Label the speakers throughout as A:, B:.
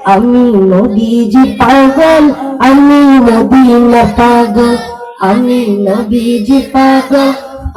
A: আমি নবীজি পাগল, আমি মদিনা পাগল, আমি নবীজি পাগল,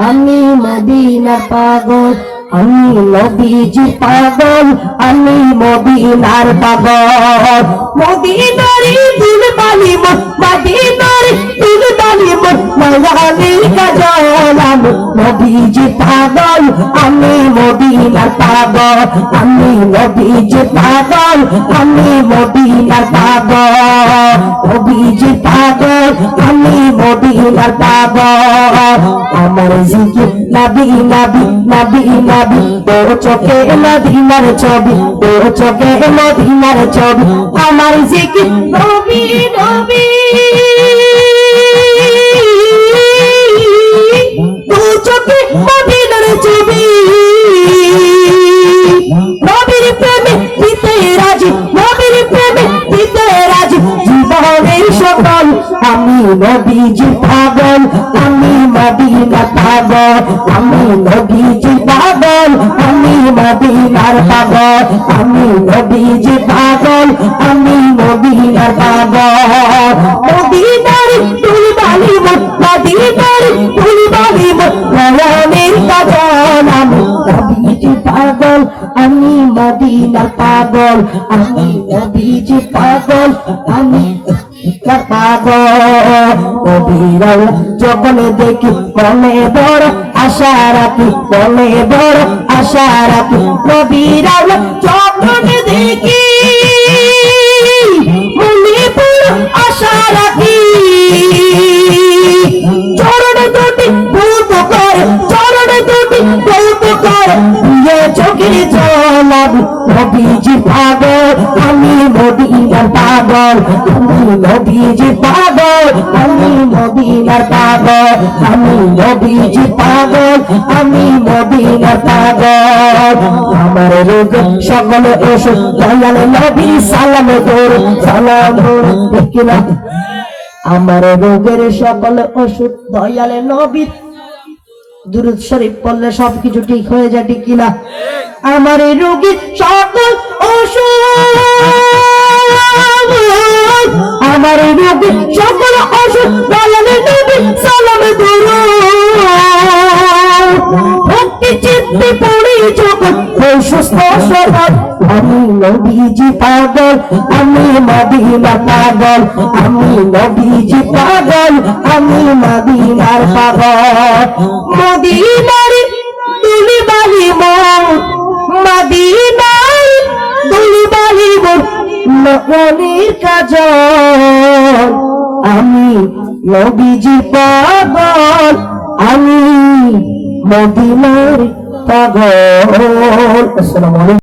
A: আমি মদিনা পাগল, আমি নবীজি পাগল, আমি মদিনার পাগল। মদিনারি দুল বালি মোর, মদিনারি দুল বালি মোর, মায়ালির কাজল। আমি নবীজি পাগল, আমি মদিনার পাগল, আমি নবীজি পাগল, আমি মদিনার পাগল। নবীজি পাগল, আমি মদিনার পাগল। আমার জিকির নবী নবী নবী নবী, তোর চোখে মদিনার ছবি, তোর চোখে মদিনার ছবি। আমার জিকির নবী নবী, তোর চোখে মদিনার ছবি। নবীর প্রেমে দিতে রাজি, নবীর প্রেমে দিতে রাজি জীবনের সকল। আমি নবীজি পাগল, আমি মদিনা পাগল, আমি নবীজি পাগল, আমি মদিনার পাগল, আমি নবীজি পাগল, আমি মদিনার পাগল। মদিনার তুল বালি মোর, মদিনার তুল বালি মোর, নয়নের কাজল। আমি নবীজি পাগল, আমি মদিনার পাগল, আমি নবীজি পাগল, আমি পাগল। নবীর যখন দেখি মনে বড় আশা রাখি, মনে বড় আশা রাখি। নবীর যখন দেখি মনে বড় আশা রাখি। চরণ দুটি ভূত করে, চরণ দুটি ভূত করে, চোখের জল। আমি নবীজি পাগল, আমি মদিনার পাগল, আমি নবীজি পাগল, আমি মদিনার পাগল, আমি নবীজি পাগল, আমি মদিনার পাগল। আমার রোগ সকল ওষুধ দয়াল নবী সালাম করুন, সালাম করুন। আমার রোগের সকল ওষুধ দয়াল নবী, দুরূদ শরীফ পড়লে সবকিছু ঠিক হয়ে যায়, ঠিক কিনা? আমার রোগীর সকল ওষুধ, আমার রোগীর সকল ওষুধ দয়াল নবী সালাম করুন। ভক্তি চিত্তে পড়ি যখন সুস্থ সবল। আমি নবীজি পাগল, আমি মদিনা পাগল, আমি নবীজি পাগল, আমি মদিনার পাগল। মদিনার দুল বালি মোর, মদিনার দুল বালি মোর, নয়নের কাজল। আমি নবীজি পাগল, আমি মদিনার পাগল। আসসালামু আলাইকুম।